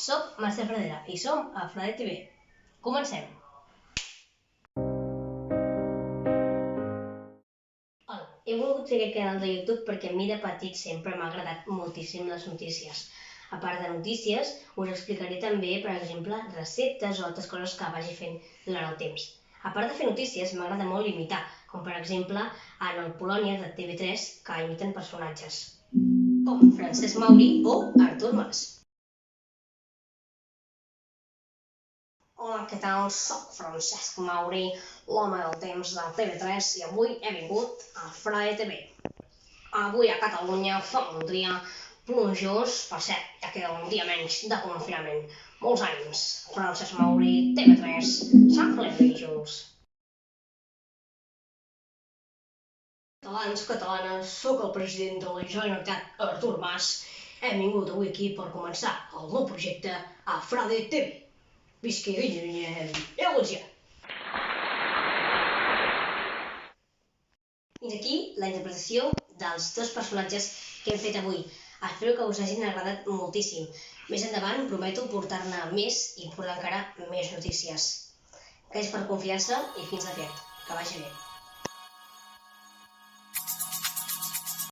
soc Mercè Pradera i som a Fradet TV. Comencem! Hola, he volgut fer aquest canal de YouTube perquè a mi de petit sempre m'ha agradat moltíssim les notícies. A part de notícies, us explicaré també, per exemple, receptes o altres coses que vagi fent durant el temps. A part de fer notícies, m'agrada molt imitar, com per exemple en el Polònia de TV3, que imiten personatges com Francesc Mauri o Artur Mas. Hola, què tal? Soc Francesc Mauri, l'home del temps de TV3 i avui he vingut a Fradet TV. Avui a Catalunya fa un dia plujós, per cert, ja queda un dia menys de confinament. Molts ànims, Francesc Mauri, TV3, Sant Feliu de Guíxols. Catalans, catalanes, sóc el president de la Generalitat, Artur Mas. Hem vingut avui aquí per començar el nou projecte a Fradet TV. Visca il·lusió! Fins aquí la interpretació dels dos personatges que hem fet avui. Espero que us hagin agradat moltíssim. Més endavant prometo portar-ne més i portar encara més notícies. Gràcies per confiança i fins aviat. Que vagi bé.